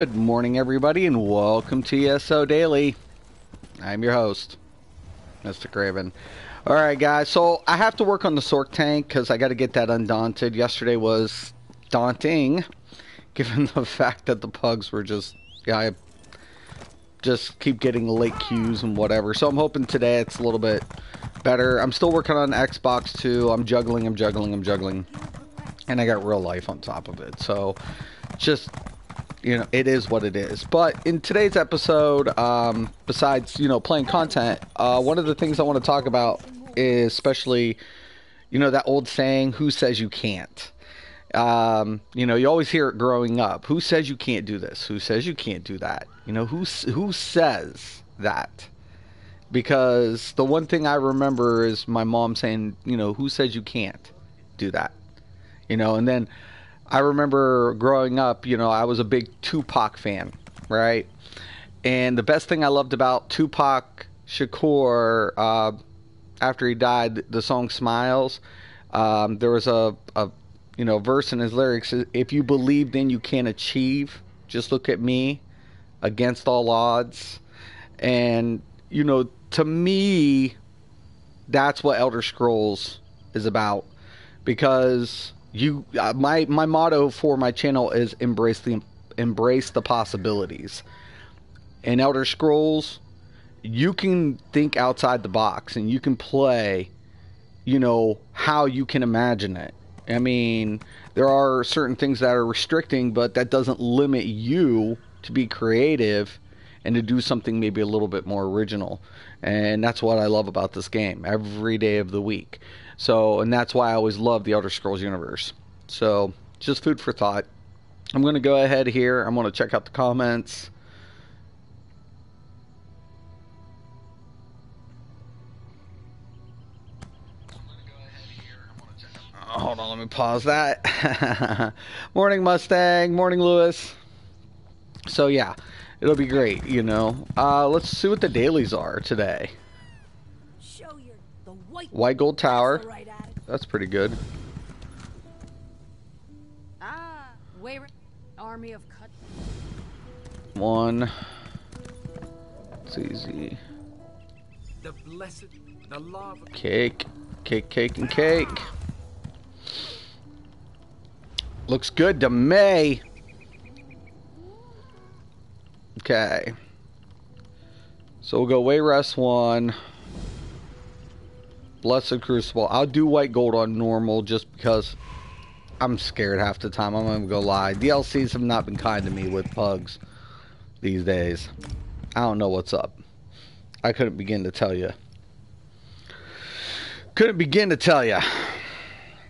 Good morning, everybody, and welcome to ESO Daily. I'm your host, Mysticraven. All right, guys, so I have to work on the Sork tank because I got to get that undaunted. Yesterday was daunting, given the fact that the pugs were I just keep getting late queues and whatever. So I'm hoping today it's a little bit better. I'm still working on Xbox too. I'm juggling, and I got real life on top of it. So just it is what it is. But in today's episode, besides, playing content, one of the things I want to talk about is especially, that old saying, who says you can't? You always hear it growing up. Who says you can't do this? Who says you can't do that? Who says that? Because the one thing I remember is my mom saying, who says you can't do that? And then I remember growing up, I was a big Tupac fan, right? And the best thing I loved about Tupac Shakur, after he died, the song Smiles, there was a verse in his lyrics: if you believe, then you can achieve. Just look at me, against all odds. And, to me, that's what Elder Scrolls is about. Because my motto for my channel is embrace the possibilities. In Elder Scrolls, you can think outside the box and you can play, how you can imagine it. I mean, there are certain things that are restricting, but that doesn't limit you to be creative and to do something maybe a little bit more original. And that's what I love about this game every day of the week. So, and that's why I always love the Elder Scrolls universe. So, just food for thought. I'm going to go ahead here. I'm going to check out the comments. Hold on, let me pause that. Morning, Mustang. Morning, Lewis. So, yeah, it'll be great, Let's see what the dailies are today. White Gold Tower. That's pretty good. Army of cut. One. It's easy. The blessed, the lava. Cake, and cake. Looks good to me. Okay. So we'll go Wayrest 1. Blessed Crucible. I'll do white gold on normal just because I'm scared half the time. I'm not even gonna lie. DLCs have not been kind to me with pugs these days. I don't know what's up. I couldn't begin to tell you.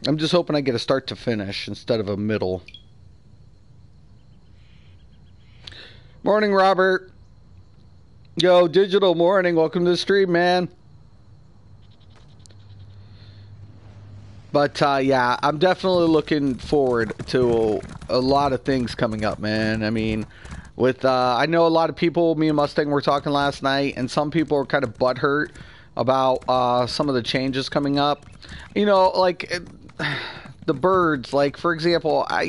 I'm just hoping I get a start to finish instead of a middle. Morning, Robert. Yo, Digital Morning. Welcome to the stream, man. But, yeah, I'm definitely looking forward to a lot of things coming up, man. I mean, I know a lot of people, me and Mustang were talking last night, and some people are kind of butthurt about some of the changes coming up. Like, the birds, like, for example, I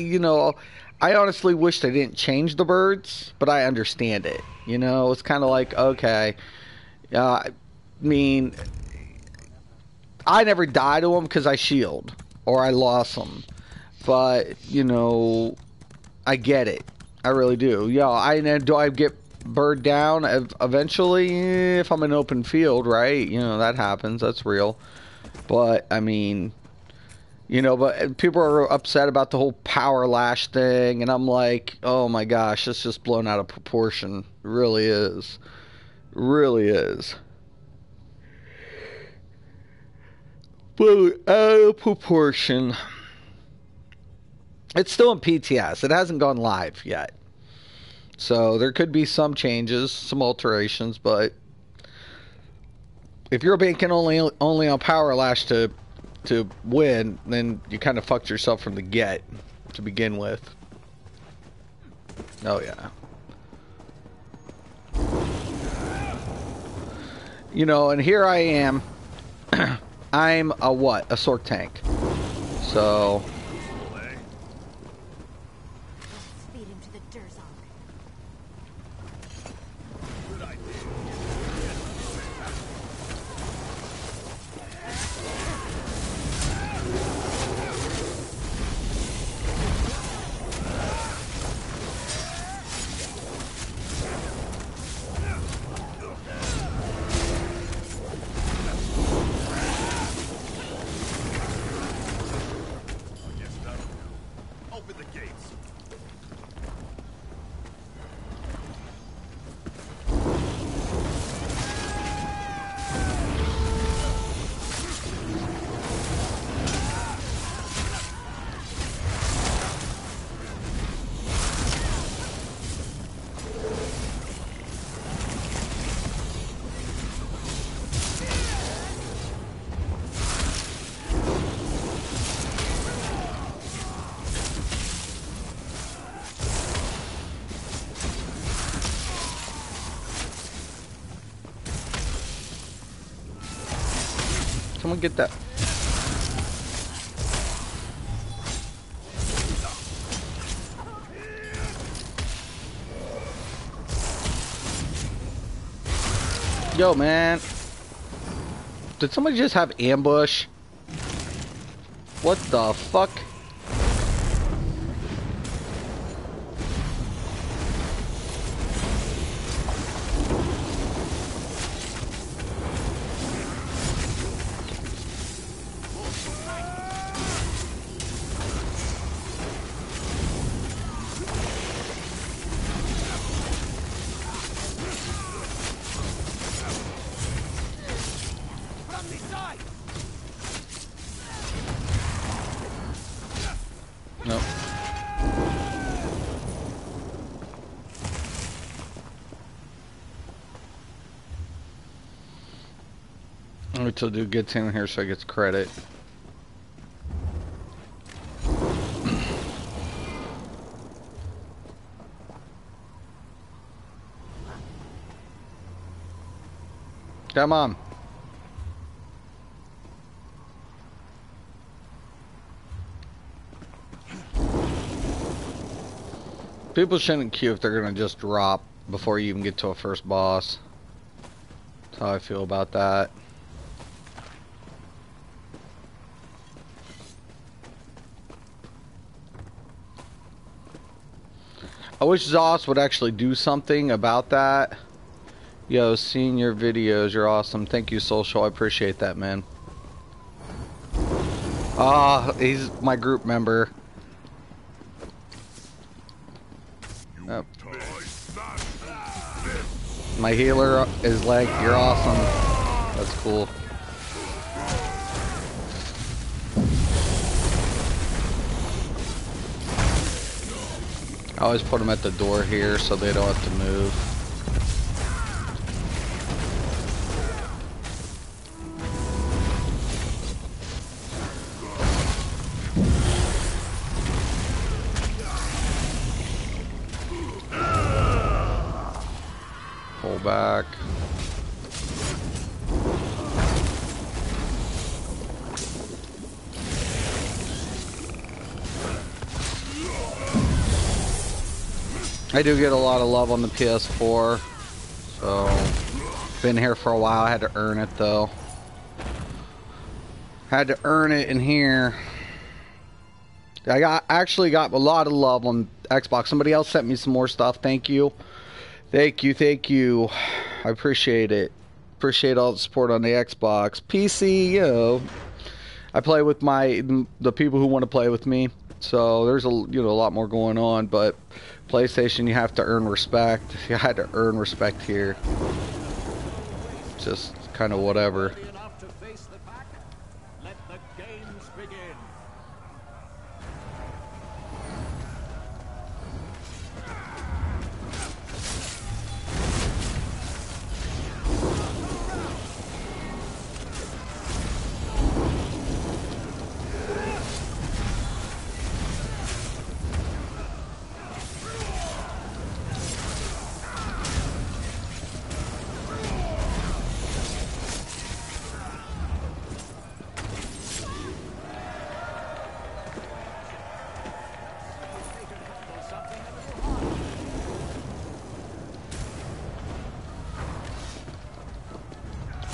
honestly wish they didn't change the birds, but I understand it. It's kind of like, okay, I mean, I never die to them because I shield or I lost them, but I get it. I really do. Do I get bird down eventually if I'm in open field, right? That happens. That's real. But I mean, but people are upset about the whole power lash thing, and I'm like, oh my gosh, it's just blown out of proportion. It really is. Really is. Blown out of proportion. It's still in PTS. It hasn't gone live yet. So there could be some changes, some alterations, but if you're banking only on Power Lash to win, then you kind of fucked yourself from the get to begin with. Oh yeah. And here I am. I'm a what? A Sork tank. So Someone get that. Yo, man. Did somebody just have ambush? What the fuck? Nope. Wait till dude gets in here so he gets credit. Come on. People shouldn't queue if they're gonna just drop before you even get to a first boss. That's how I feel about that. I wish Zoss would actually do something about that. Yo, seeing your videos, you're awesome. Thank you, Social. I appreciate that, man. Ah, he's my group member. Oh. My healer is like, you're awesome. That's cool. I always put them at the door here so they don't have to move. Pull back. I do get a lot of love on the PS4, so been here for a while. I had to earn it though. Had to earn it in here. I actually got a lot of love on Xbox. Somebody else sent me some more stuff. Thank you. Thank you, thank you. I appreciate it. Appreciate all the support on the Xbox. PC, you know, I play with the people who want to play with me. So there's a lot more going on, but PlayStation, you have to earn respect. You had to earn respect here. Just kind of whatever.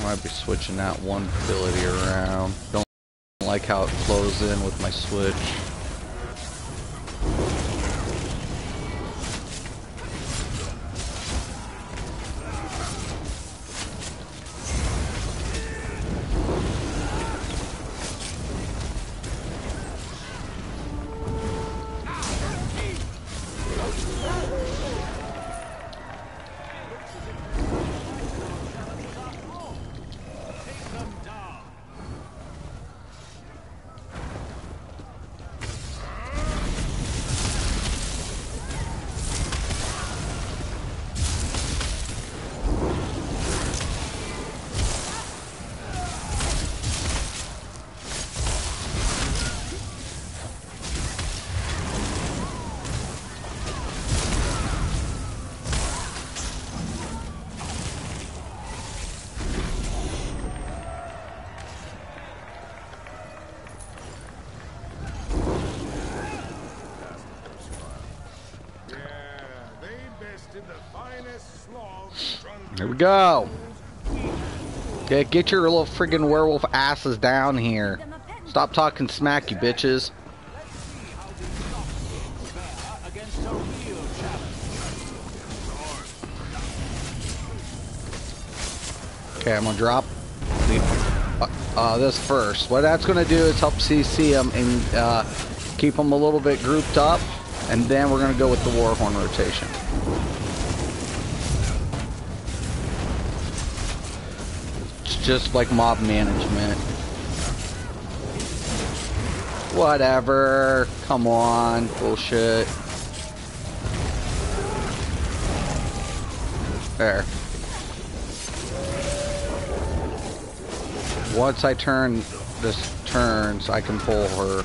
Might be switching that one ability around. Don't like how it flows in with my switch. Here we go. Okay, get your little friggin' werewolf asses down here. Stop talking smack, you bitches. Okay, I'm gonna drop this first. What that's gonna do is help CC them and keep them a little bit grouped up, and then we're gonna go with the Warhorn rotation. It's just like mob management. Whatever. Come on, bullshit. There. Once I turn this turns, I can pull her.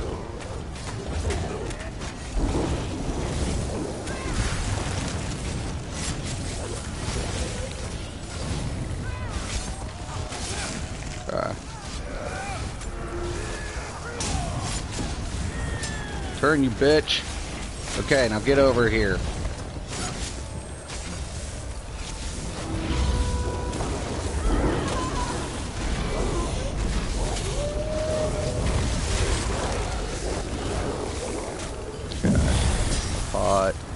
Okay. Turn, you bitch. Okay, now get over here.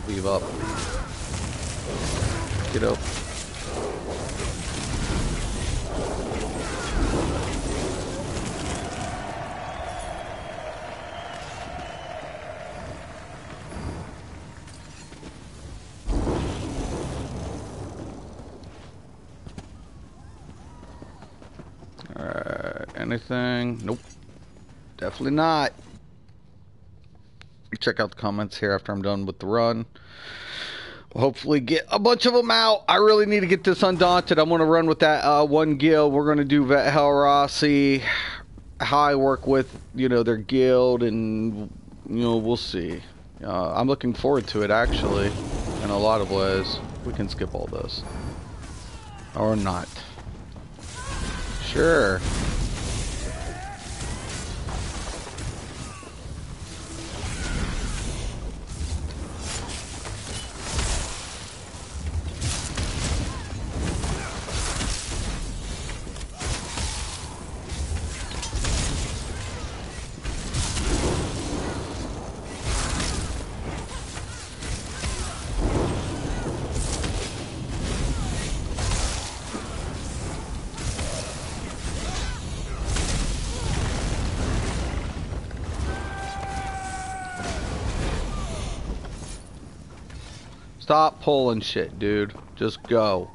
Leave up. Get up. Alright, anything? Nope. Definitely not. Check out the comments here after I'm done with the run. We'll hopefully get a bunch of them out. I really need to get this undaunted. I'm going to run with that one guild. We're going to do Vet Hellra, see how I work with, you know, their guild, and, you know, we'll see. I'm looking forward to it, actually, in a lot of ways. We can skip all this. Or not. Sure. Stop pulling shit, dude. Just go.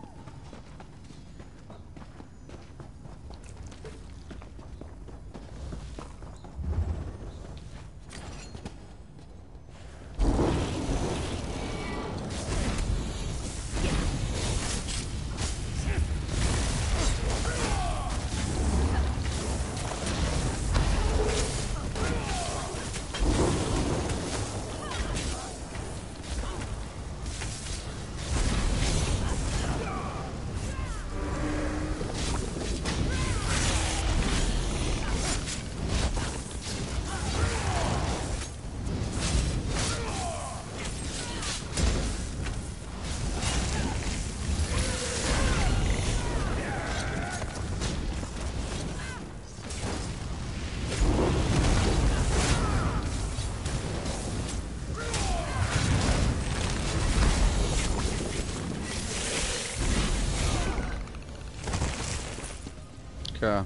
Okay.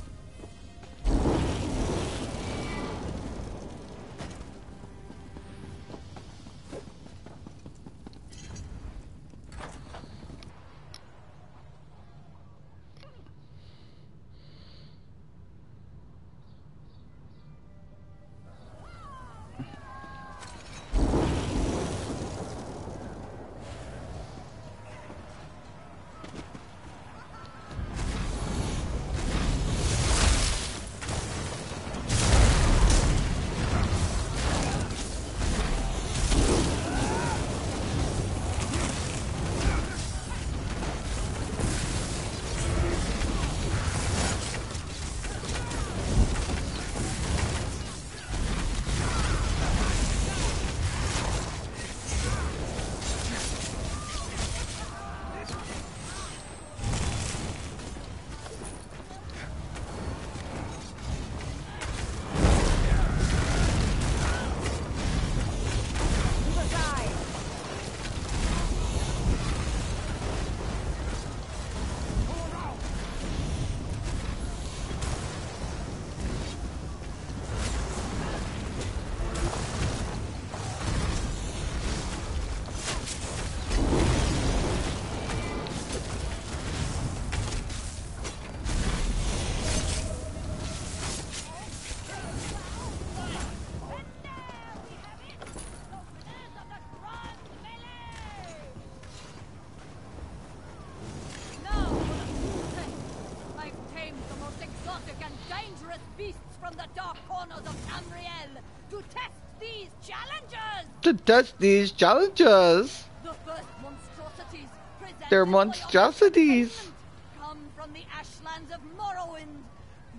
from the dark corners of Tamriel to test these challengers. To test these challenges. The first monstrosities presented They're for your monstrosities. entertainment come from the ashlands of Morrowind.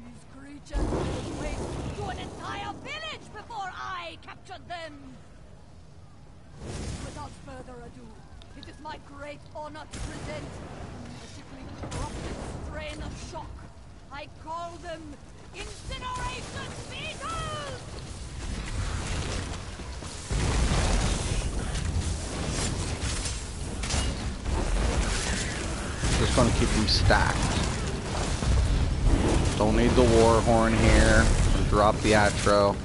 These creatures laid waste to an entire village before I captured them. Without further ado, it is my great honor to present a magically corrupted strain of shock. I call them Incineration Beetles! Just gonna keep them stacked. Don't need the war horn here. Drop the atro.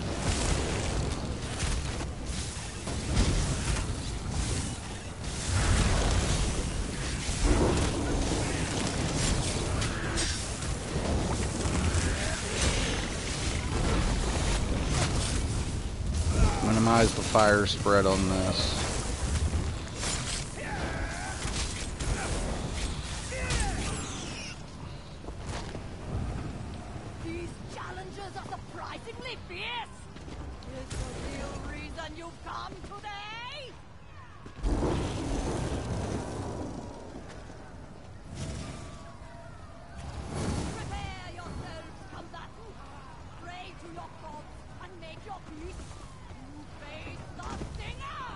Minimize the fire spread on this. These challengers are surprisingly fierce. Is the real reason you've come today? Prepare yourselves, combatants. Pray to your gods and make your peace. You face the Stinger!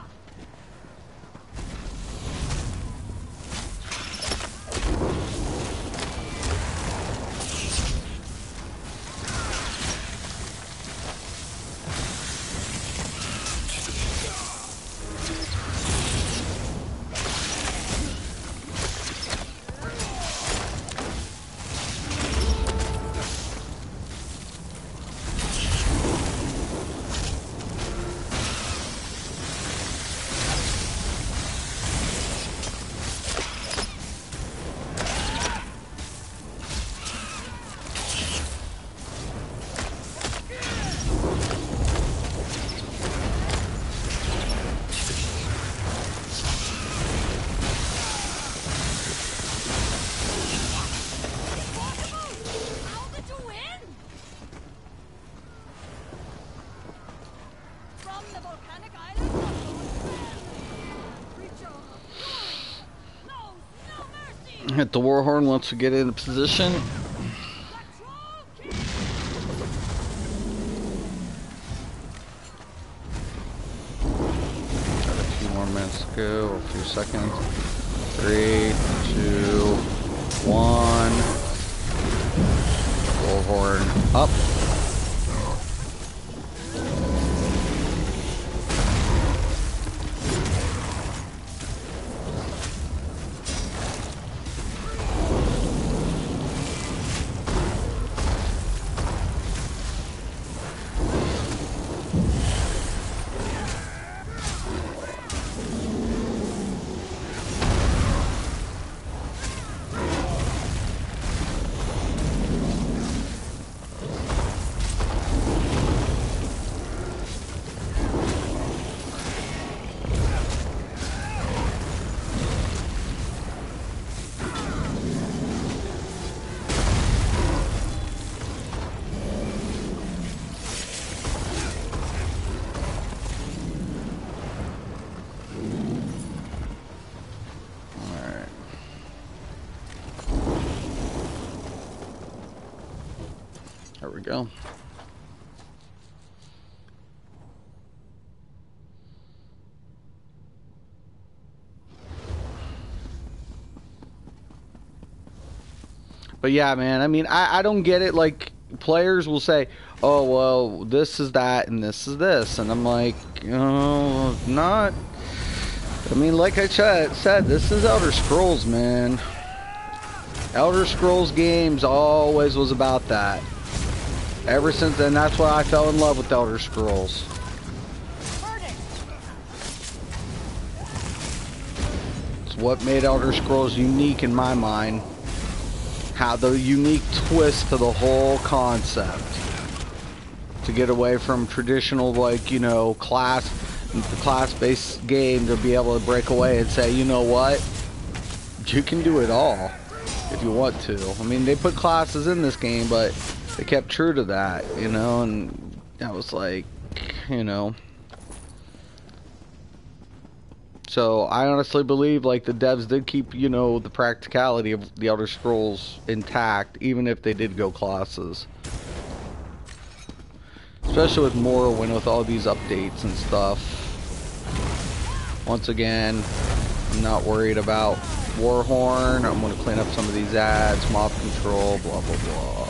How did you win? From the volcanic island of creature of fury. No mercy. Hit the war horn once we get into position. The troll king. Got a few more minutes to go, a few seconds. 3, 2, 1. War horn up. There we go. But yeah, man, I mean, I don't get it. Like, players will say, oh, well, this is that and this is this. And I'm like, not. I mean, like I said, this is Elder Scrolls, man. Elder Scrolls games always was about that. Ever since then, that's why I fell in love with Elder Scrolls. It's what made Elder Scrolls unique in my mind. How the unique twist to the whole concept. To get away from traditional, like, you know, class-based game, to be able to break away and say, you know what? You can do it all if you want to. I mean, they put classes in this game, but they kept true to that, you know, and I was like, you know. So I honestly believe like the devs did keep, you know, the practicality of the Elder Scrolls intact, even if they did go classes. Especially with Morrowind, with all these updates and stuff. Once again, I'm not worried about Warhorn. I'm going to clean up some of these ads, mob control, blah blah blah.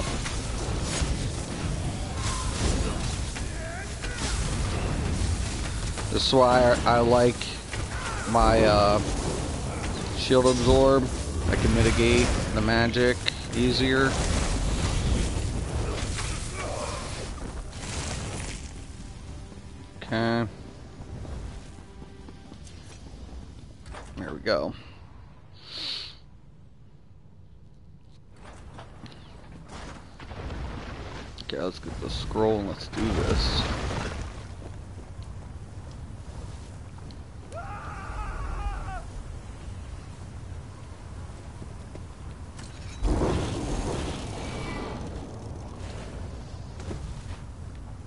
This is why I like my shield absorb. I can mitigate the magic easier. Okay. There we go. Okay, let's get the scroll and let's do this.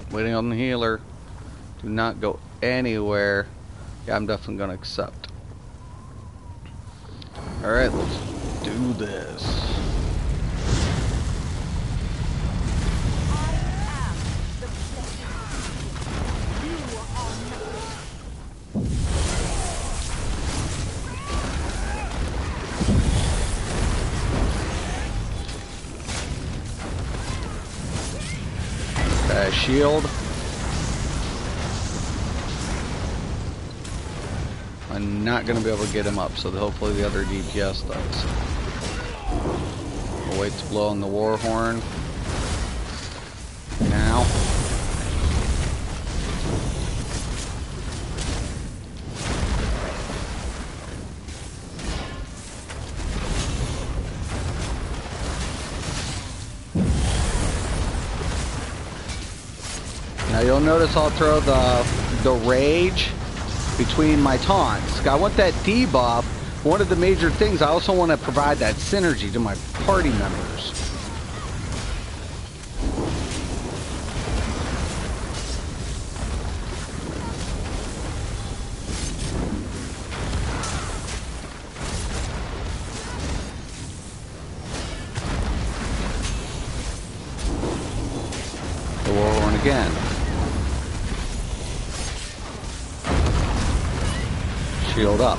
Waiting on the healer. Do not go anywhere. Yeah, I'm definitely going to accept. Alright, let's do this. I am the blessed. You are nothing. Shield. I'm not going to be able to get him up, so hopefully the other DPS does. I'll wait to blow on the war horn. Now. Now you'll notice I'll throw the rage between my taunts. I want that debuff. One of the major things, I also want to provide that synergy to my party members. The Warhorn again. Shield up.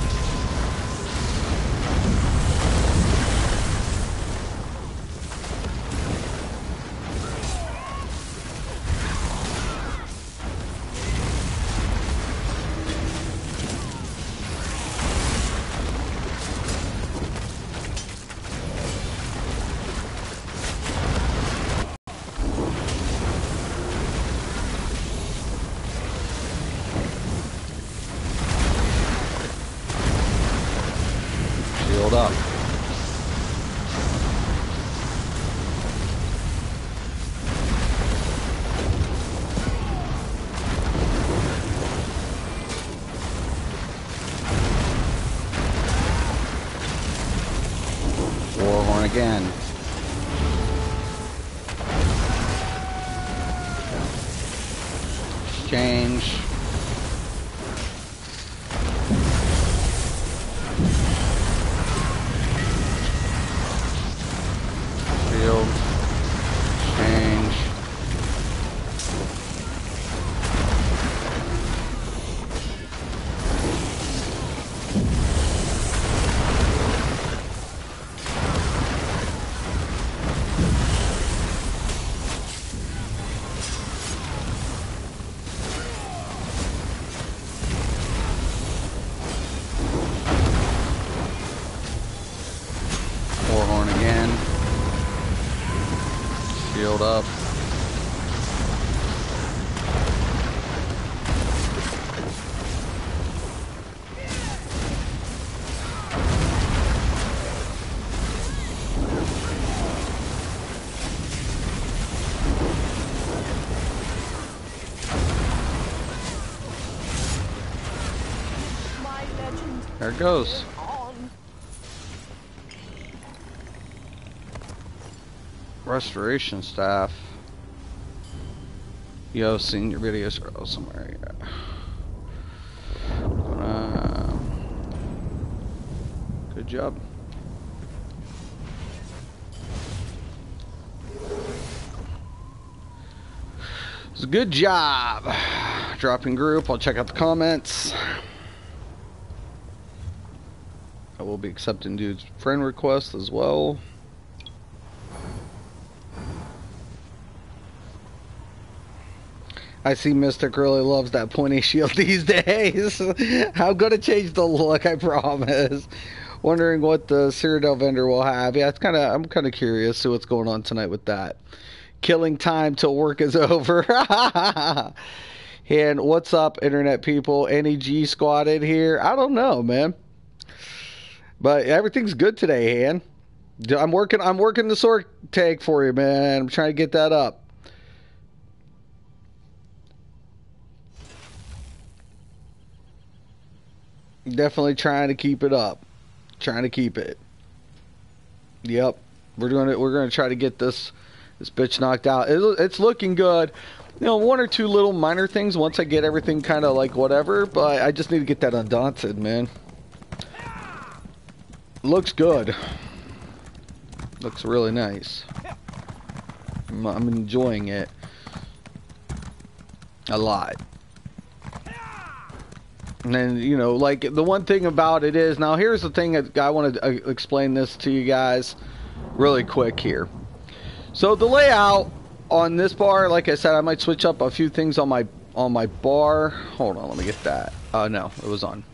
Shield up. Warhorn again. Exchange. Shield. Exchange. Warhorn again. Shield up. My legend There it goes. lives on. Restoration staff. Yo, seen your videos somewhere. Yeah. Good job. It's a good job. Dropping group. I'll check out the comments. I will be accepting dude's friend request as well. I see Mystic really loves that pointy shield these days. I'm gonna change the look, I promise. Wondering what the Cyrodiil vendor will have. Yeah, I'm kind of curious to see what's going on tonight with that. Killing time till work is over. And what's up, internet people? Any G squatted here? I don't know, man. But everything's good today, Han. I'm working the sword tag for you, man. I'm trying to get that up. Definitely trying to keep it up. Trying to keep it. Yep. We're doing it. We're going to try to get this bitch knocked out. It's looking good. You know, one or two little minor things once I get everything kind of like whatever, but I just need to get that undaunted, man. Looks good. Looks really nice. I'm enjoying it a lot. And then, you know, like, the one thing about it is, now here's the thing that I want to explain this to you guys really quick here. So the layout on this bar, like I said, I might switch up a few things on my bar. Hold on, let me get that. No, it was on.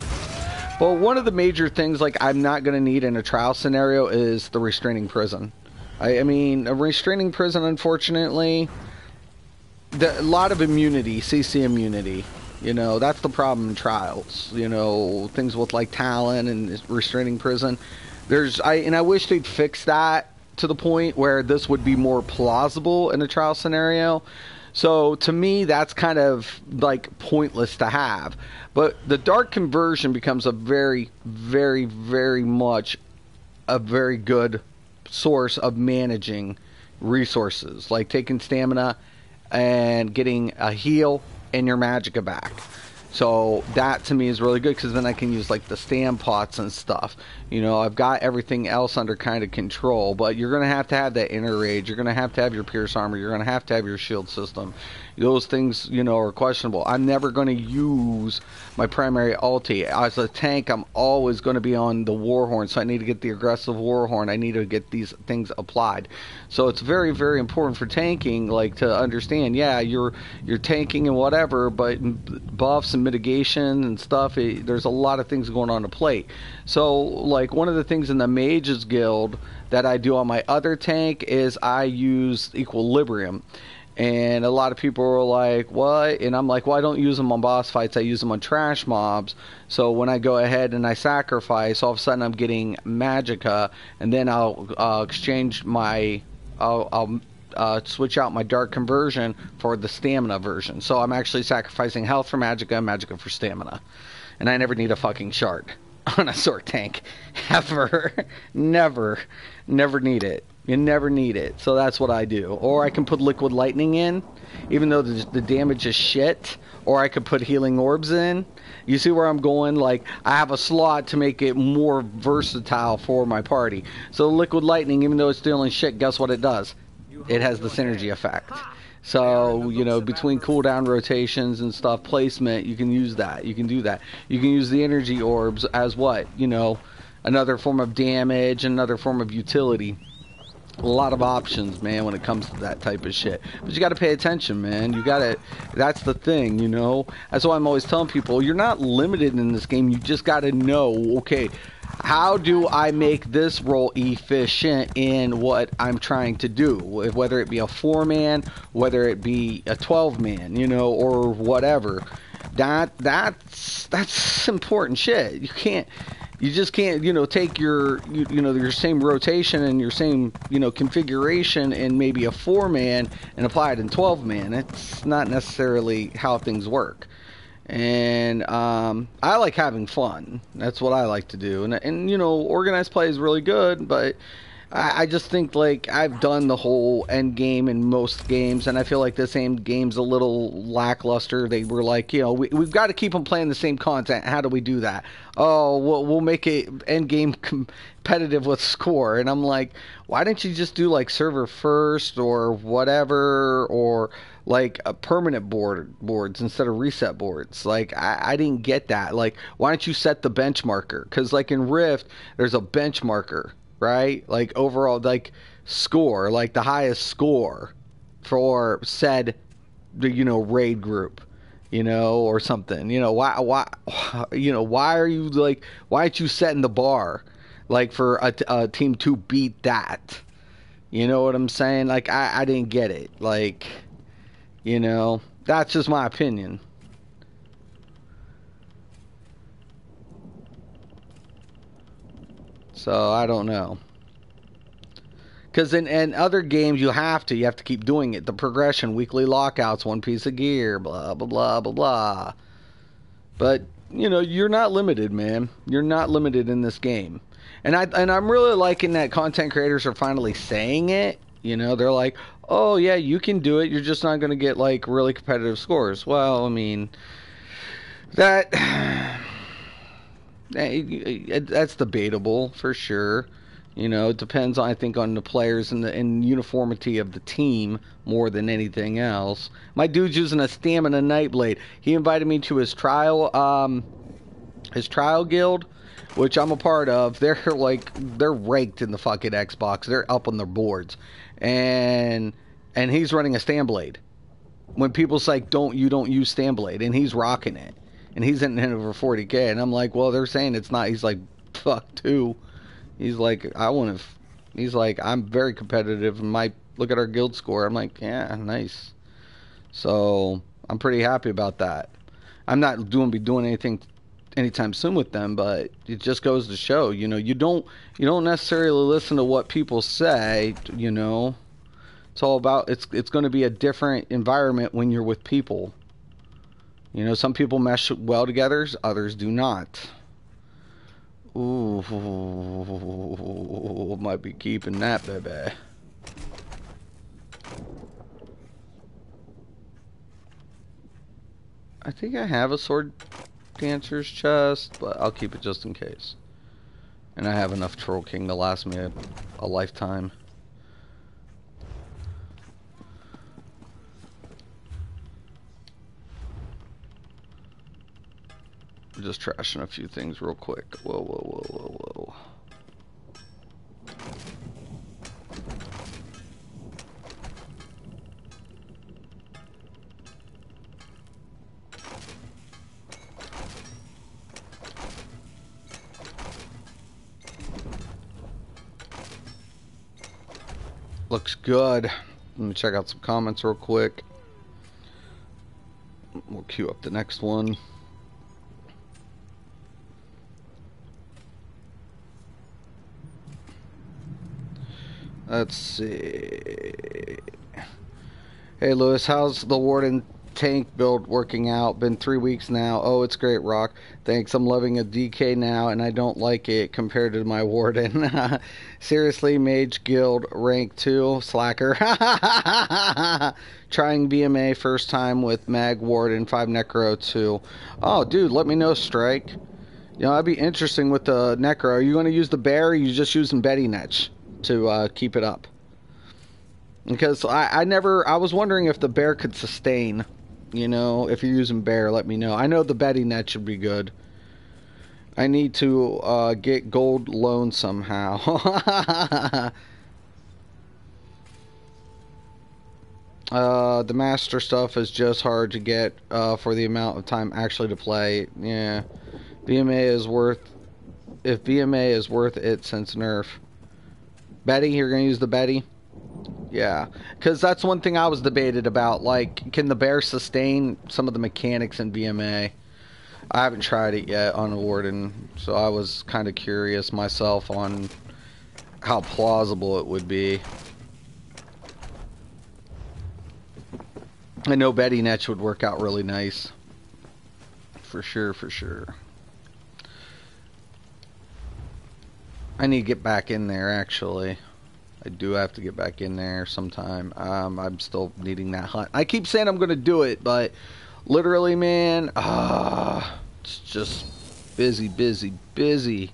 But one of the major things, like, I'm not going to need in a trial scenario is the restraining prison. I mean, a restraining prison, unfortunately, a lot of immunity, CC immunity. You know, that's the problem in trials. You know, things with like Talon and restraining prison. I wish they'd fix that to the point where this would be more plausible in a trial scenario. So to me, that's kind of like pointless to have. But the dark conversion becomes a very, very, very much a very good source of managing resources, like taking stamina and getting a heal and your magicka back. So that to me is really good, because then I can use like the stand pots and stuff. You know, I've got everything else under kind of control, but you're going to have that inner rage. You're going to have your pierce armor. You're going to have your shield system. Those things, you know, are questionable. I'm never going to use my primary ulti. As a tank, I'm always going to be on the Warhorn, so I need to get the aggressive Warhorn. I need to get these things applied. So it's very, very important for tanking, like, to understand, yeah, you're tanking and whatever, but buffs and mitigation and stuff, there's a lot of things going on the plate. So, like, one of the things in the Mages Guild that I do on my other tank is I use Equilibrium. And a lot of people are like, what? And I'm like, well, I don't use them on boss fights. I use them on trash mobs. So when I go ahead and I sacrifice, all of a sudden I'm getting magicka. And then I'll exchange my... I'll switch out my dark conversion for the stamina version. So I'm actually sacrificing health for magicka and magicka for stamina. And I never need a fucking shard on a sword tank. Ever. Never need it. You never need it. So that's what I do. Or I can put liquid lightning in, even though the damage is shit. Or I could put healing orbs in. You see where I'm going? Like, I have a slot to make it more versatile for my party. So liquid lightning, even though it's dealing shit, guess what it does? It has the synergy effect. So, you know, between cooldown rotations and stuff, placement, you can use that. You can do that. You can use the energy orbs as what? You know, another form of damage, another form of utility. A lot of options, man, when it comes to that type of shit. But you got to pay attention, man. You got to, that's the thing, you know. That's why I'm always telling people, you're not limited in this game. You just got to know, okay, how do I make this role efficient in what I'm trying to do? Whether it be a 4-man, whether it be a 12-man, you know, or whatever. That's important shit. You just can't, you know, take your, you know, your same rotation and your same, you know, configuration in maybe a 4-man and apply it in 12-man. It's not necessarily how things work. And I like having fun. That's what I like to do. And you know, organized play is really good, but I just think like I've done the whole end game in most games, and I feel like this end game's a little lackluster. They were like, we've got to keep them playing the same content. How do we do that? Oh, we'll make it end game competitive with score. And I'm like, why didn't you just do like server first or whatever, or like a permanent boards instead of reset boards? Like I didn't get that. Like, why don't you set the benchmarker? Because like in Rift, there's a benchmarker, right? Like overall, like score, like the highest score for said, raid group, or something. Why are you like, why aren't you setting the bar, like for a team to beat that? You know what I'm saying? Like I didn't get it. Like, that's just my opinion. So I don't know. Because in other games you have to keep doing it. The progression, weekly lockouts, one piece of gear, blah blah blah blah blah. But you're not limited, man. You're not limited in this game. And I'm really liking that content creators are finally saying it. They're like, oh yeah, you can do it. You're just not going to get like really competitive scores. Well, I mean, that's debatable for sure. It depends, I think, on the players and the uniformity of the team more than anything else. My dude's using a stamina nightblade. He invited me to his trial guild, which I'm a part of. They're raked in the fucking Xbox. They're up on their boards, and he's running a Stamblade. When people's like, don't use Stamblade, and he's rocking it, and he's in over 40k, and I'm like, well, they're saying it's not. He's like, fuck too. He's like, he's like, I'm very competitive, and look at our guild score. I'm like, yeah, nice. So I'm pretty happy about that. I'm not be doing anything anytime soon with them, but it just goes to show, you don't necessarily listen to what people say. It's all about, it's going to be a different environment when you're with people. Some people mesh well together, others do not. Ooh, might be keeping that, baby. I think I have a sword dancer's chest, but I'll keep it just in case. And I have enough Troll King to last me a lifetime. I'm just trashing a few things real quick. Whoa, whoa, whoa, whoa, whoa. Looks good. Let me check out some comments real quick. We'll queue up the next one. Let's see. Hey Lewis, how's the Warden tank build working out? Been 3 weeks now. Oh, it's great, Rock. Thanks. I'm loving a DK now, and I don't like it compared to my Warden. Seriously, Mage Guild rank 2 slacker. Trying BMA first time with Mag Warden 5 Necro 2. Oh, dude, let me know, Strike. That'd be interesting with the Necro. Are you going to use the bear, or are you just using Betty Netch to keep it up? Because I was wondering if the bear could sustain. If you're using bear, let me know. I know the Betty Net should be good. I need to get gold loan somehow. The master stuff is just hard to get for the amount of time actually to play. Yeah, BMA is worth, if BMA is worth it since nerf. Betty, you're gonna use the Betty? Yeah, because that's one thing I was debated about. Like, can the bear sustain some of the mechanics in BMA? I haven't tried it yet on Warden, so I was kind of curious myself on how plausible it would be. I know Betty Netch would work out really nice. For sure, for sure. I need to get back in there, actually. I do have to get back in there sometime. I'm still needing that hunt. I keep saying I'm gonna do it, but literally, man, it's just busy, busy, busy.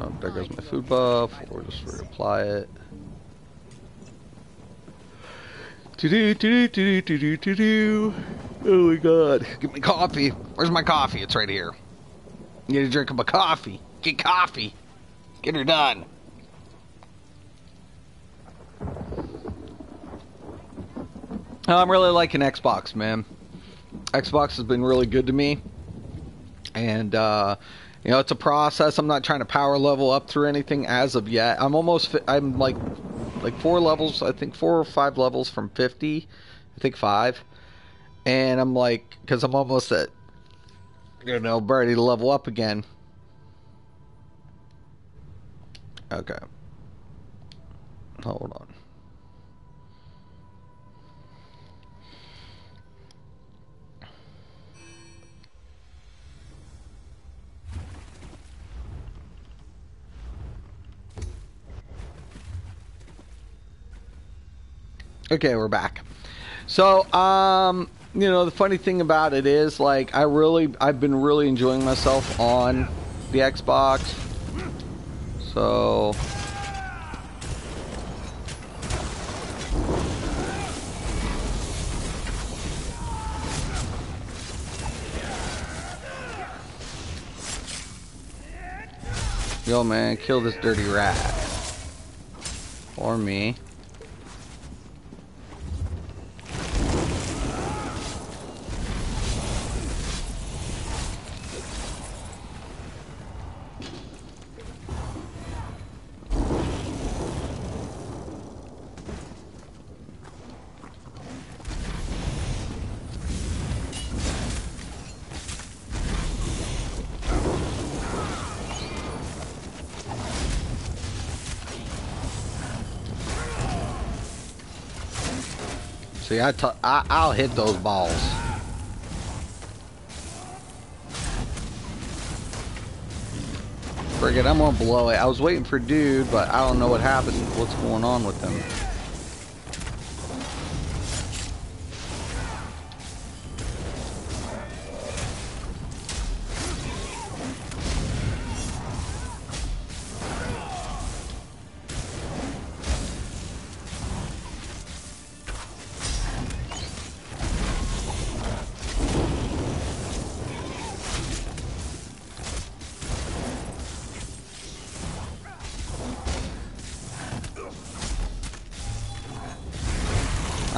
Oh, there goes my food buff. We'll just reapply it. Oh my god. Get me coffee. Where's my coffee? It's right here. Need a drink of my coffee. Get coffee. Get her done. I'm really liking Xbox, man. Xbox has been really good to me. And, you know, it's a process. I'm not trying to power level up through anything as of yet. I'm like 4 levels, I think 4 or 5 levels from 50. I think 5. And I'm like, because I'm almost at, you know, ready to level up again. Okay. Hold on. Okay, we're back. So, you know, the funny thing about it is, like, I've been really enjoying myself on the Xbox. So, yo, man, kill this dirty rat. Or me. See, I'll hit those balls. Friggin', I'm gonna blow it. I was waiting for dude, but I don't know what happened. What's going on with him?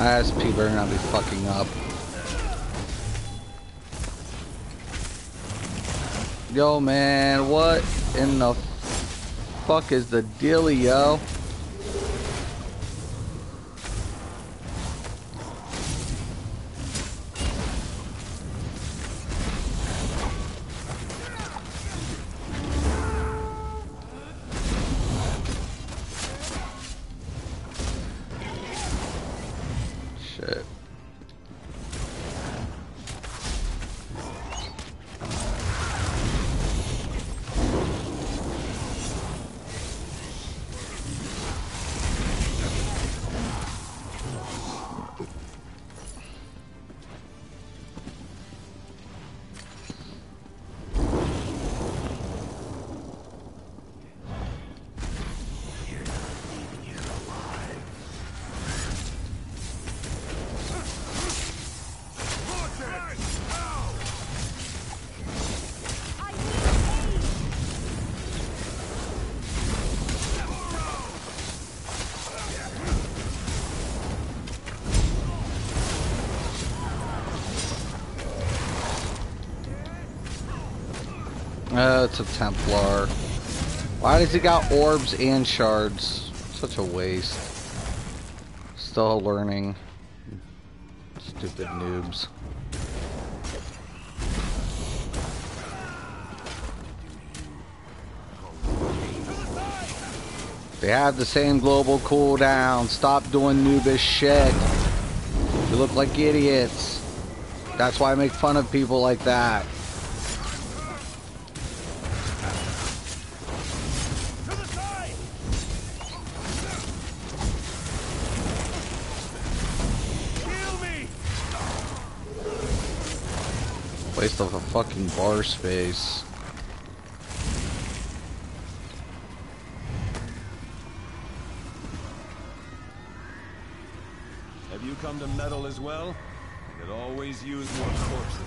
ISP better not be fucking up. Yo, man, what in the fuck is the dealio? Shit. It's a Templar. Why does he got orbs and shards? Such a waste. Still learning. Stupid noobs. They have the same global cooldown. Stop doing noobish shit. You look like idiots. That's why I make fun of people like that. Waste of a fucking bar space. Have you come to meddle as well? I could always use more corpses.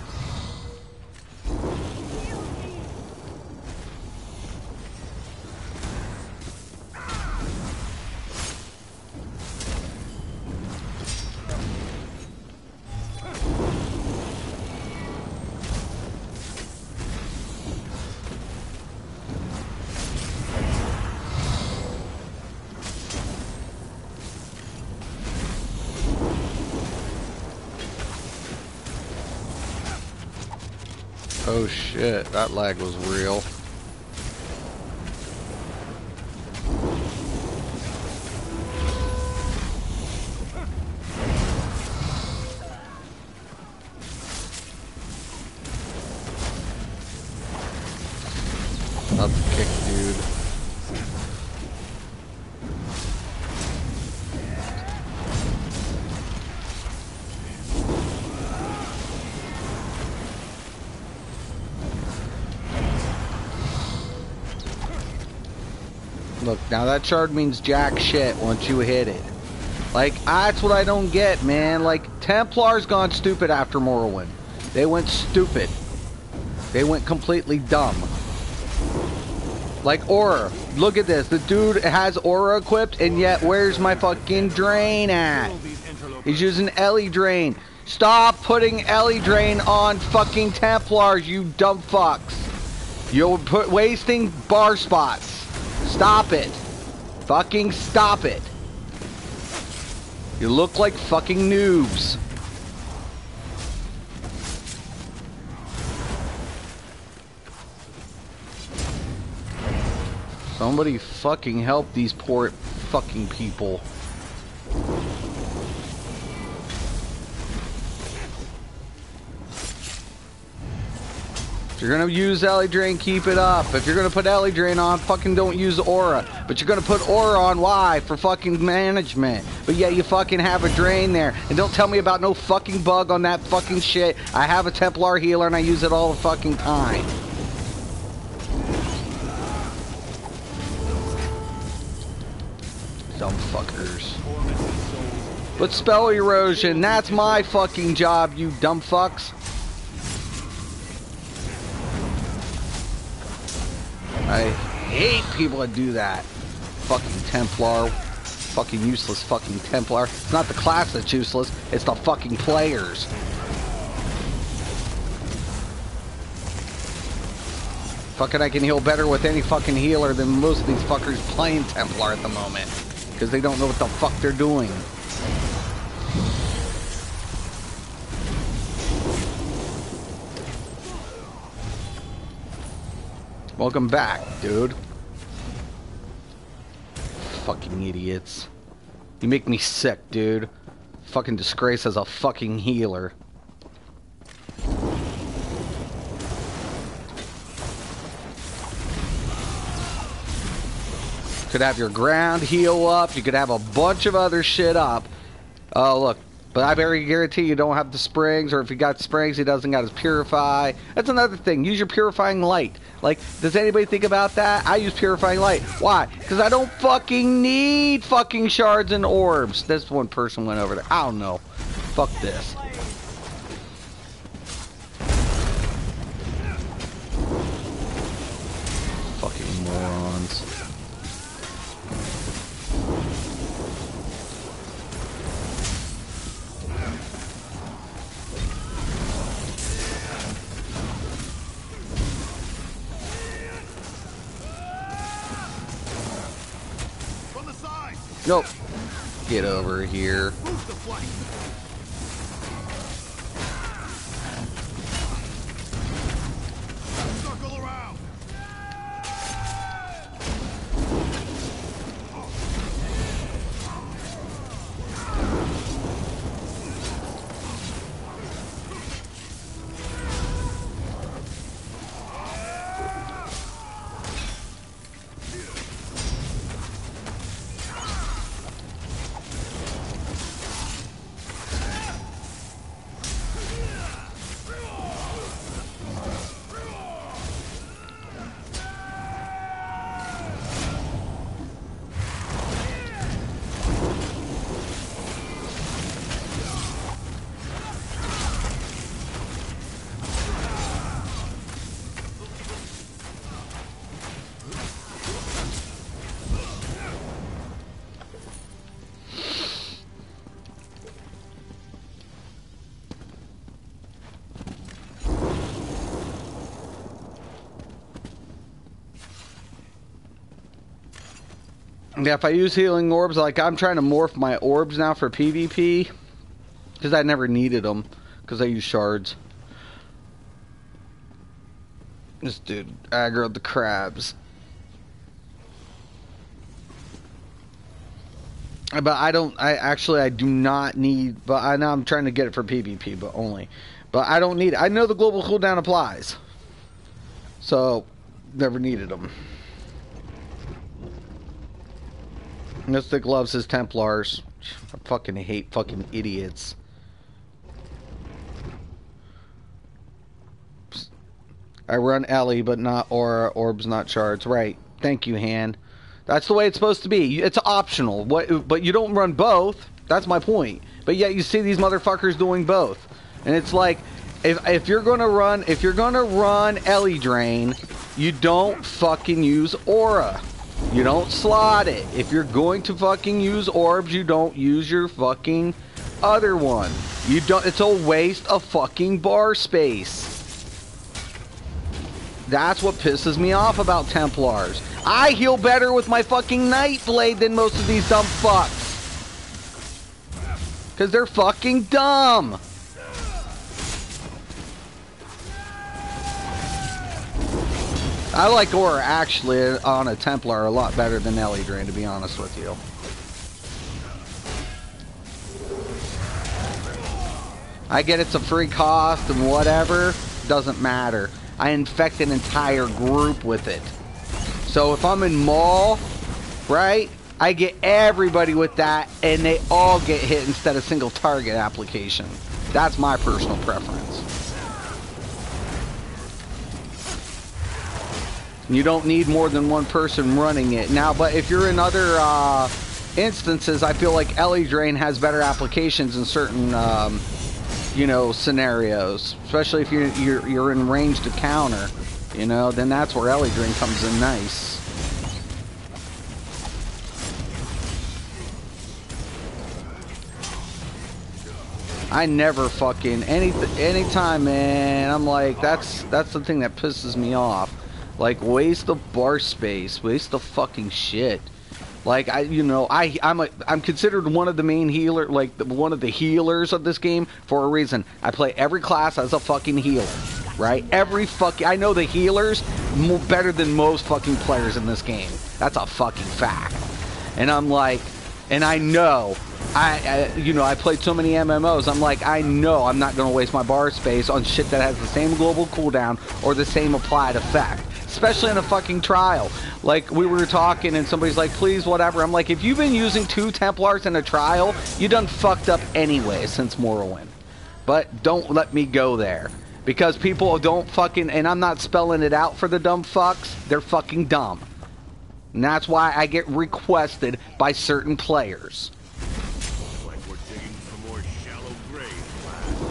Oh shit, that lag was real. Up kick, dude. Look, now that shard means jack shit once you hit it. Like, that's what I don't get, man. Like, Templar's gone stupid after Morrowind. They went stupid. They went completely dumb. Like, Aura. Look at this. The dude has Aura equipped, and yet, where's my fucking Drain at? He's using Ellie Drain. Stop putting Ellie Drain on fucking Templars, you dumb fucks. You're wasting bar spots. Stop it. Fucking stop it. You look like fucking noobs. Somebody fucking help these poor fucking people. If you're gonna use Ellie Drain, keep it up. If you're gonna put Ellie Drain on, fucking don't use Aura. But you're gonna put Aura on, why? For fucking management. But yeah, you fucking have a Drain there. And don't tell me about no fucking bug on that fucking shit. I have a Templar healer and I use it all the fucking time. Dumb fuckers. But spell erosion, that's my fucking job, you dumb fucks. I hate people that do that. Fucking Templar. Fucking useless fucking Templar. It's not the class that's useless, it's the fucking players. Fucking I can heal better with any fucking healer than most of these fuckers playing Templar at the moment. Because they don't know what the fuck they're doing. Welcome back, dude. Fucking idiots. You make me sick, dude. Fucking disgrace as a fucking healer. Could have your ground heal up. You could have a bunch of other shit up. Oh, look. But I very guarantee you don't have the springs, or if he got springs, he doesn't got his purify. That's another thing. Use your purifying light. Like, does anybody think about that? I use purifying light. Why? Because I don't fucking need fucking shards and orbs. This one person went over there. I don't know. Fuck this. Fucking morons. Nope. Get over here. Circle around. Yeah, if I use healing orbs, like I'm trying to morph my orbs now for PvP. Because I never needed them. Because I use shards. This dude aggroed the crabs. But I do not need, but I know I'm trying to get it for PvP, but only. But I don't need it. I know the global cooldown applies. So, never needed them. Mystic loves his Templars. I fucking hate fucking idiots. I run Ellie, but not Aura, orbs, not shards. Right. Thank you, Han. That's the way it's supposed to be. It's optional. But you don't run both. That's my point. But yet you see these motherfuckers doing both. And it's like, if you're gonna run Ellie Drain, you don't fucking use Aura. You don't slot it. If you're going to fucking use orbs, you don't use your fucking other one. You don't. It's a waste of fucking bar space. That's what pisses me off about Templars. I heal better with my fucking Nightblade than most of these dumb fucks. Because they're fucking dumb. I like Aura actually on a Templar a lot better than Ellie Drain, to be honest with you. I get it's a free cost and whatever. Doesn't matter. I infect an entire group with it. So if I'm in Maul, right, I get everybody with that and they all get hit instead of single target application. That's my personal preference. You don't need more than one person running it. Now, but if you're in other instances, I feel like Ellie Drain has better applications in certain you know, scenarios, especially if you're in range to counter, you know, then that's where Ellie Drain comes in nice. I never fucking anytime, man. I'm like, that's the thing that pisses me off. Like, waste of bar space, waste of fucking shit. Like, I'm considered one of the main healer, like one of the healers of this game for a reason. I play every class as a fucking healer, right? I know the healers better than most fucking players in this game. That's a fucking fact. And I'm like, and I know, I played so many MMOs. I'm like, I know I'm not gonna waste my bar space on shit that has the same global cooldown or the same applied effect. Especially in a fucking trial. Like, we were talking and somebody's like, please, whatever. I'm like, if you've been using 2 Templars in a trial, you done fucked up anyway since Morrowind. But don't let me go there. Because people don't fucking, and I'm not spelling it out for the dumb fucks, they're fucking dumb. And that's why I get requested by certain players. Like we're digging for more shallow graves, lad.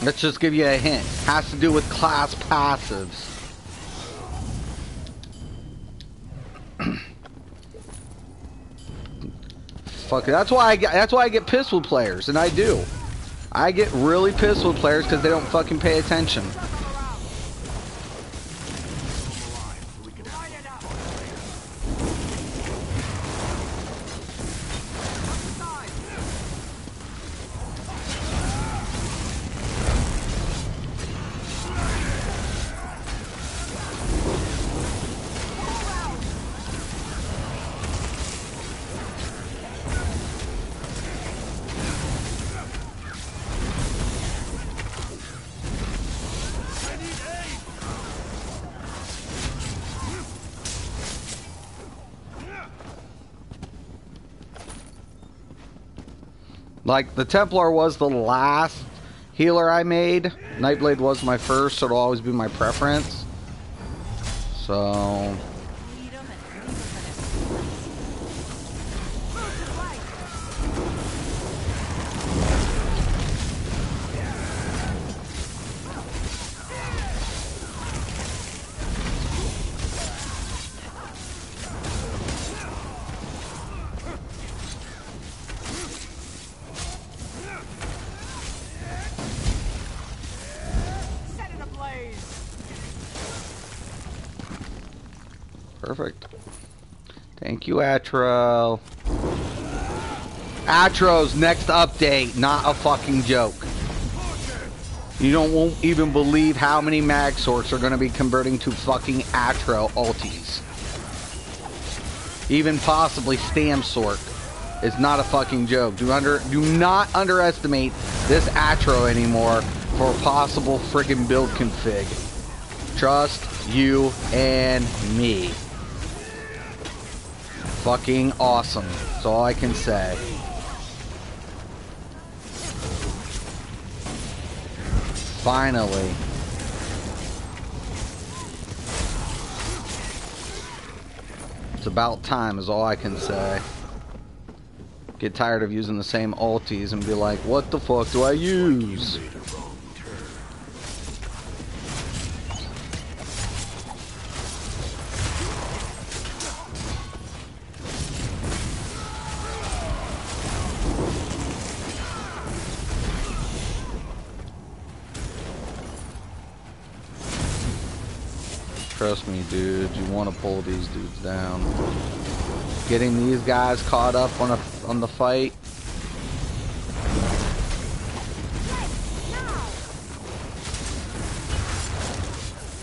Let's just give you a hint. Has to do with class passives. Fuck it. That's why I get pissed with players, and I do. I get really pissed with players because they don't fucking pay attention. Like, the Templar was the last healer I made. Nightblade was my first, so it'll always be my preference. So... Perfect. Thank you, Atro. Atro's next update, not a fucking joke. You won't even believe how many mag sorts are going to be converting to fucking Atro ultis. Even possibly Stam sort is not a fucking joke. Do not underestimate this Atro anymore for a possible friggin' build config. Trust you and me. Fucking awesome. That's all I can say. Finally. It's about time is all I can say. Get tired of using the same ultis and be like, what the fuck do I use? Trust me, dude, you want to pull these dudes down. Getting these guys caught up on the fight.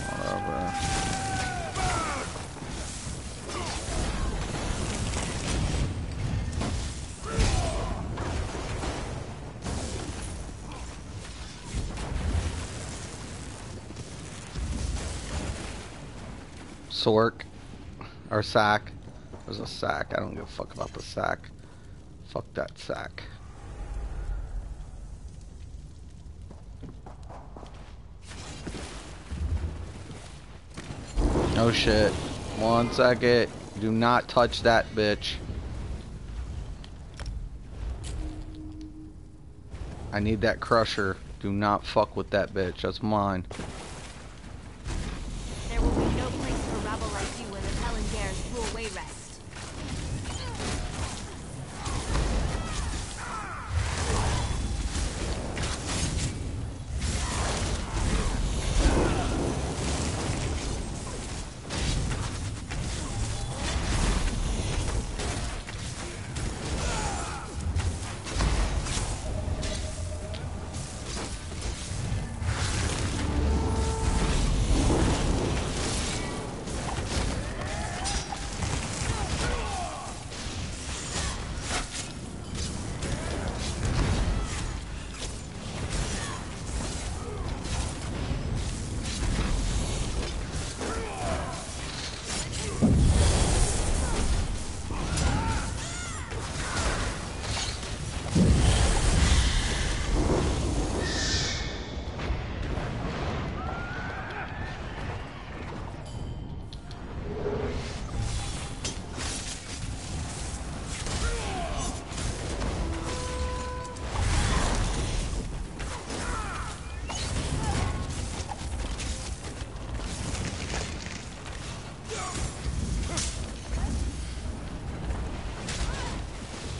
Whatever. Sork. Or sack. There's a sack. I don't give a fuck about the sack. Fuck that sack. Oh shit. 1 second. Do not touch that bitch. I need that crusher. Do not fuck with that bitch. That's mine. There will be no place for rabble like you in the Palangare's rule-way rest.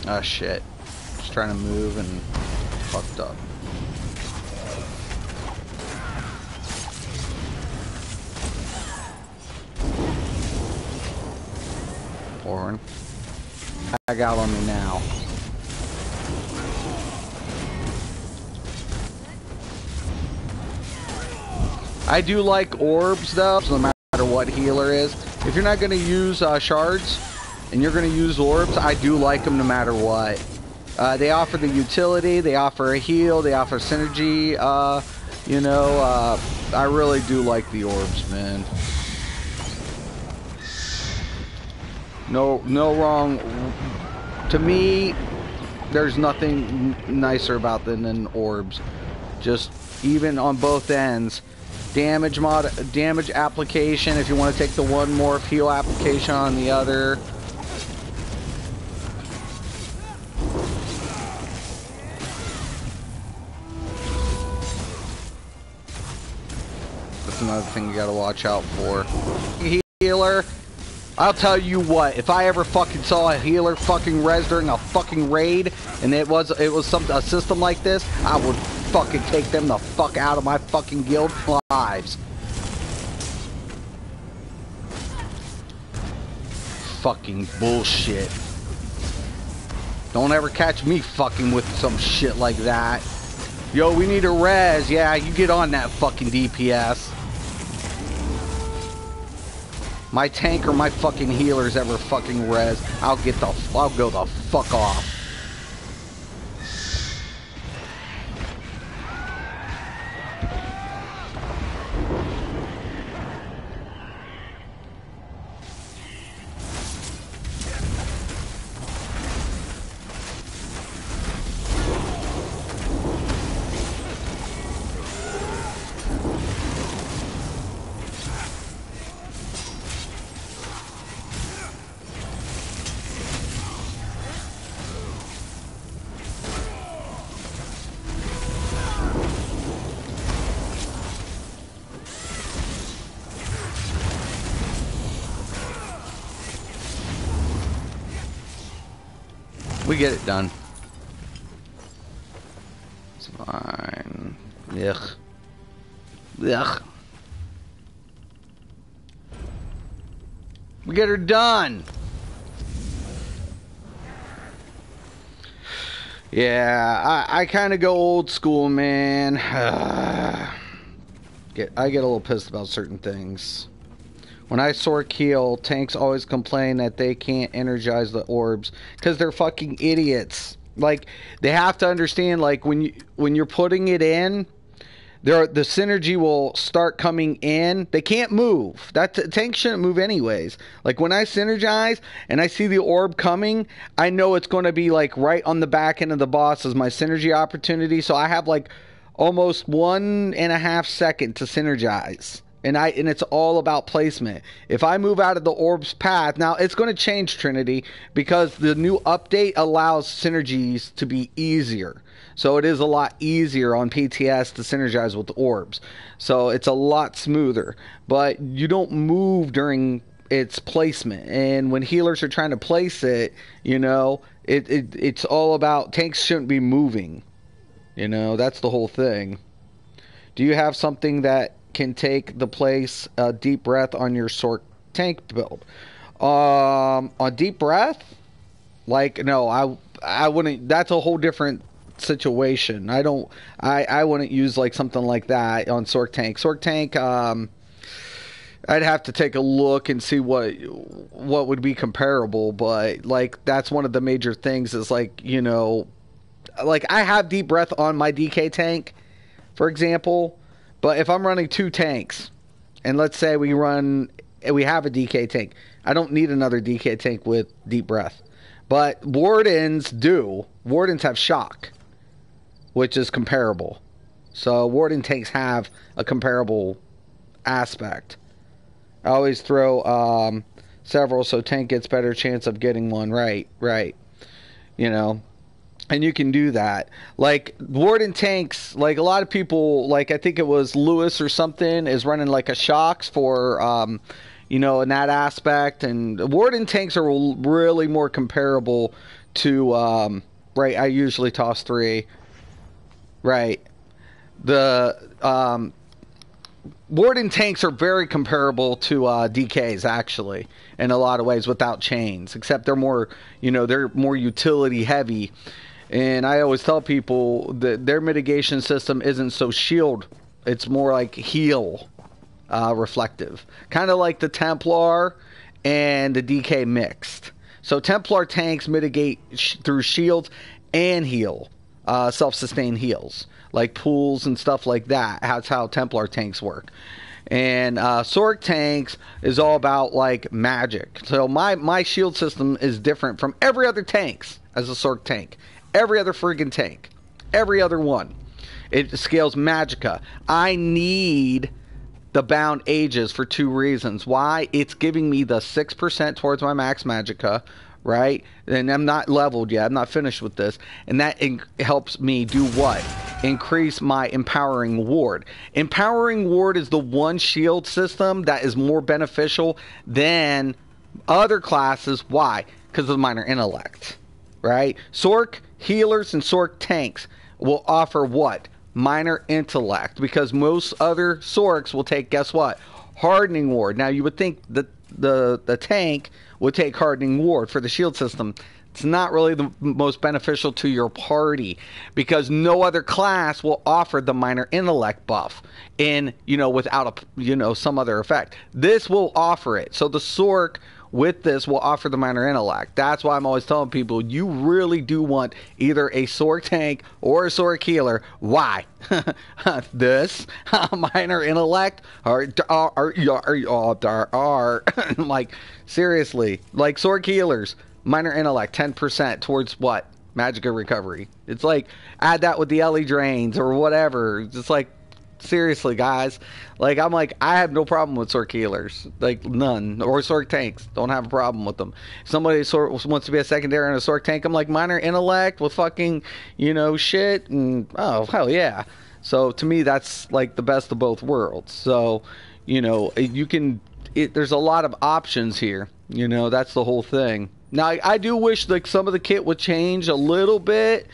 Oh shit. Just trying to move and fucked up. Orin. Tag out on me now. I do like orbs though, so no matter what healer is. If you're not going to use shards, and you're going to use orbs, I do like them no matter what. They offer the utility, they offer a heal, they offer synergy, you know, I really do like the orbs, man. No wrong. To me, there's nothing nicer about them than orbs. Just even on both ends. Damage application, if you want to take the one morph, heal application on the other. Another thing you gotta watch out for. Healer, I'll tell you what, if I ever fucking saw a healer fucking res during a fucking raid and it was a system like this, I would fucking take them the fuck out of my fucking guild lives. fucking bullshit. Don't ever catch me fucking with some shit like that. Yo, we need a res. Yeah, you get on that fucking DPS. My tank or my fucking healers ever fucking res, I'll go the fuck off. We get it done. It's fine. Ugh. Ugh. We get her done. Yeah, I kind of go old school, man. I get a little pissed about certain things. When I Sork heal, tanks always complain that they can't energize the orbs because they're fucking idiots. Like, they have to understand, like, when you're putting it in, the synergy will start coming in. They can't move. Tank shouldn't move anyways. Like, when I synergize and I see the orb coming, I know it's going to be like right on the back end of the boss as my synergy opportunity. So I have like almost 1.5 seconds to synergize. And it's all about placement. If I move out of the orb's path, now it's going to change, Trinity, because the new update allows synergies to be easier. So it is a lot easier on PTS to synergize with the orbs. So it's a lot smoother. But you don't move during its placement. And when healers are trying to place it, you know, it's all about tanks shouldn't be moving. You know, that's the whole thing. Do you have something that can take the place deep breath on your Sork tank build? On deep breath, like, no, I wouldn't. That's a whole different situation. I wouldn't use like something like that on Sork tank. I'd have to take a look and see what would be comparable, but like that's one of the major things is like, you know, like I have deep breath on my DK tank, for example. But if I'm running 2 tanks, and let's say we have a DK tank, I don't need another DK tank with deep breath. But Wardens do. Wardens have shock, which is comparable. So Warden tanks have a comparable aspect. I always throw several so tank gets better chance of getting one. Right. You know. And you can do that. Like, Warden tanks, like, a lot of people, like, I think it was Lewis or something, is running, like, a shocks for, you know, in that aspect. And Warden tanks are really more comparable to, right, I usually toss 3. Right. The, Warden tanks are very comparable to DKs, actually, in a lot of ways, without chains. Except they're more, you know, they're more utility heavy. And I always tell people that their mitigation system isn't so shield. It's more like heal reflective. Kind of like the Templar and the DK mixed. So Templar tanks mitigate through shields and heal. Self-sustained heals. Like pools and stuff like that. That's how Templar tanks work. And Sork tanks is all about like magic. So my shield system is different from every other tanks as a Sork tank. Every other friggin' tank. Every other one. It scales Magicka. I need the bound ages for 2 reasons. Why? It's giving me the 6% towards my max Magicka, right? And I'm not leveled yet. I'm not finished with this. And that helps me do what? Increase my Empowering Ward. Empowering Ward is the one shield system that is more beneficial than other classes. Why? Because of the minor intellect, right? Sork healers and Sork tanks will offer what? Minor intellect, because most other Sorks will take, guess what? Hardening Ward. Now you would think that the tank would take hardening ward for the shield system. It's not really the most beneficial to your party because no other class will offer the minor intellect buff in, without some other effect. This will offer it. So the Sork with this will offer the minor intellect. That's why I'm always telling people you really do want either a Sork tank or a Sork healer. Why? This minor intellect are like seriously, like Sork healers. Minor intellect, 10% towards what? Magicka recovery. It's like, add that with the Ellie drains or whatever. It's like, seriously, guys. Like, I have no problem with Sork healers. Like, none. Or Sork tanks. Don't have a problem with them. If somebody wants to be a secondary in a Sork tank, I'm like, minor intellect with fucking, shit. And, oh, hell yeah. So, to me, that's, like, the best of both worlds. So, there's a lot of options here. That's the whole thing. Now, I do wish like some of the kit would change a little bit,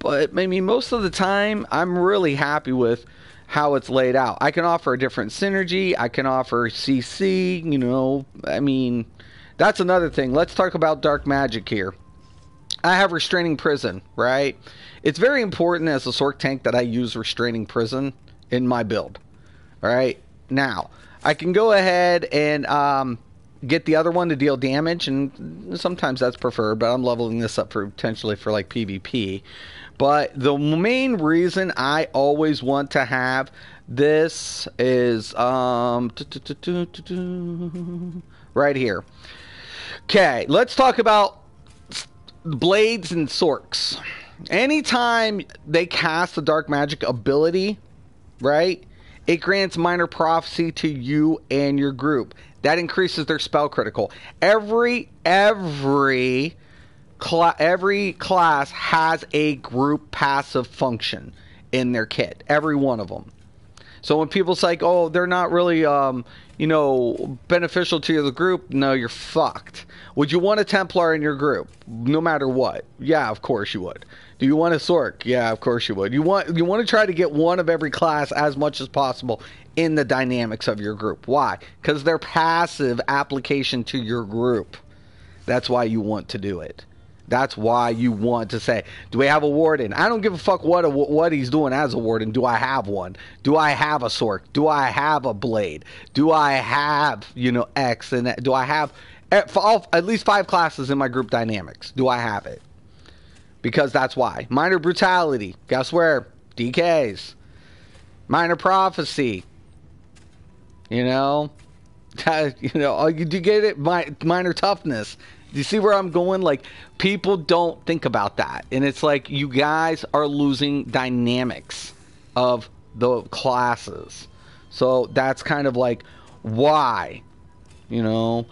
but most of the time, I'm really happy with how it's laid out. I can offer a different synergy. I can offer CC, that's another thing. Let's talk about dark magic here. I have Restraining Prison, right? It's very important as a Sork tank that I use Restraining Prison in my build, all right? Now, I can go ahead and get the other one to deal damage, and sometimes that's preferred, but I'm leveling this up for potentially for like PvP. But the main reason I always want to have this is right here. Okay, let's talk about blades and Sorks. Anytime they cast the dark magic ability, right, it grants minor prophecy to you and your group. That increases their spell critical. Every class has a group passive function in their kit. Every one of them. So when people say, oh, they're not really, beneficial to the group, no, you're fucked. Would you want a Templar in your group? No matter what. Yeah, of course you would. Do you want a Sork? Yeah, of course you would. You want to try to get one of every class as much as possible in the dynamics of your group. Why? Because they're passive application to your group. That's why you want to do it. That's why you want to say, do we have a warden? I don't give a fuck what he's doing as a warden. Do I have one? Do I have a Sork? Do I have a blade? Do I have, X and do I have at least 5 classes in my group dynamics? Do I have it? Because that's why. Minor brutality. Guess where? DKs. Minor prophecy. You get it? Minor toughness. Do you see where I'm going? Like, people don't think about that. And it's like, you guys are losing dynamics of the classes. So that's kind of like, why? And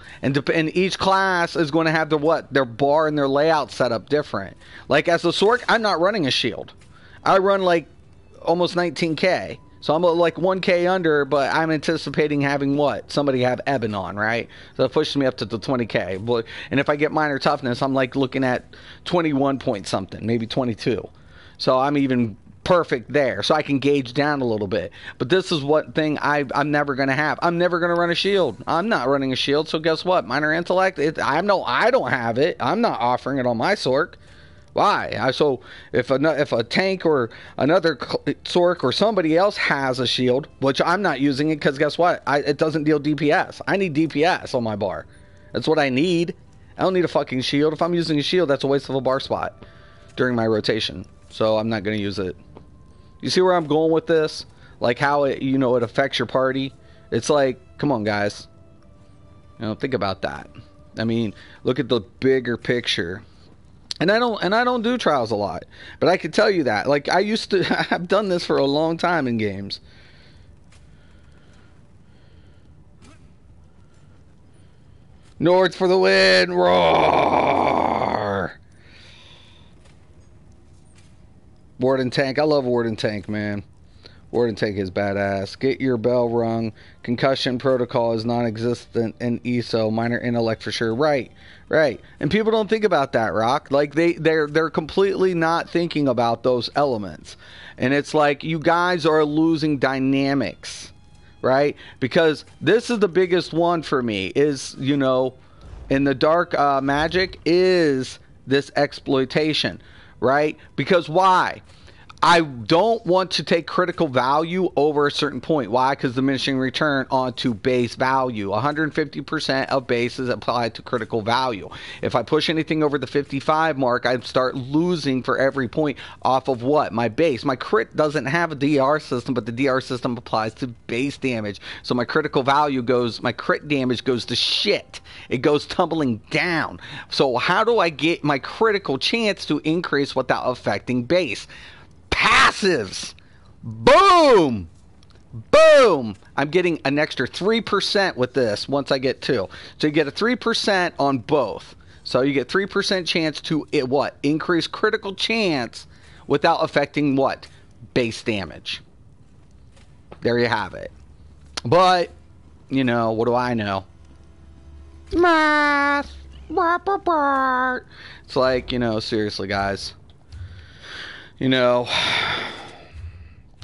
each class is going to have their bar and their layout set up different. Like, as a Sork, I'm not running a shield. I run like almost 19k. So I'm like 1k under, but I'm anticipating having what? Somebody have Eben on, right? So it pushes me up to the 20k. And if I get minor toughness, I'm like looking at 21 point something, maybe 22. So I'm even perfect there. So I can gauge down a little bit. But this is what thing I'm never going to have. I'm never going to run a shield. I'm not running a shield. So guess what? Minor intellect, I don't have it. I'm not offering it on my Sork. Why? So if a tank or another Sork or somebody else has a shield, which I'm not using it because guess what? It doesn't deal DPS. I need DPS on my bar. That's what I need. I don't need a fucking shield. If I'm using a shield, that's a waste of a bar spot during my rotation. So I'm not going to use it. You see where I'm going with this? Like how it affects your party? It's like, come on, guys. Think about that. Look at the bigger picture. And I don't do trials a lot, but I can tell you that. Like, I've done this for a long time in games. North for the win! Roar! Warden tank. I love Warden tank, man. Warden tank is badass. Get your bell rung. Concussion protocol is non-existent in ESO. Minor intellect for sure. Right. And people don't think about that, Rock. Like they're completely not thinking about those elements. And it's like you guys are losing dynamics right? Because this is the biggest one for me, is, you know, in the dark magic, is this exploitation, right? Because why? I don't want to take critical value over a certain point. Why? Because diminishing return onto base value. 150% of base is applied to critical value. If I push anything over the 55 mark, I start losing for every point off of what? My base. My crit doesn't have a DR system, but the DR system applies to base damage. So my critical value goes, my crit damage goes to shit. It goes tumbling down. So how do I get my critical chance to increase without affecting base? Passives. Boom. Boom. I'm getting an extra 3% with this once I get 2. So you get a 3% on both. So you get 3% chance to what? Increase critical chance without affecting what? Base damage. There you have it. But, you know, what do I know? Math. It's like, you know, seriously, guys. You know,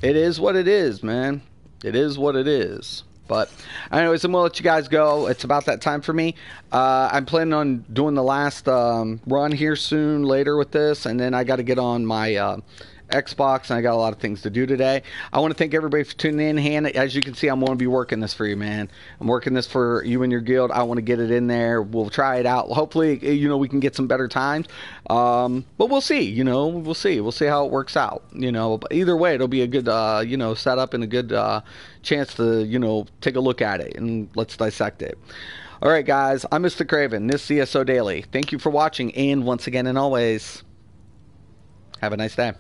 it is what it is, man. It is what it is. But anyways, I'm going to let you guys go. It's about that time for me. I'm planning on doing the last run here soon, later with this. And then I got to get on my Xbox, and I got a lot of things to do today. I want to thank everybody for tuning in. Hannah, as you can see, I'm going to be working this for you, man. I'm working this for you and your guild. I want to get it in there. We'll try it out. Hopefully, you know, we can get some better times. But we'll see, you know, we'll see. We'll see how it works out, you know. But either way, it'll be a good, you know, setup and a good chance to, you know, take a look at it and let's dissect it. All right, guys, I'm Mysticraven. This is ESO Daily. Thank you for watching, and once again and always, have a nice day.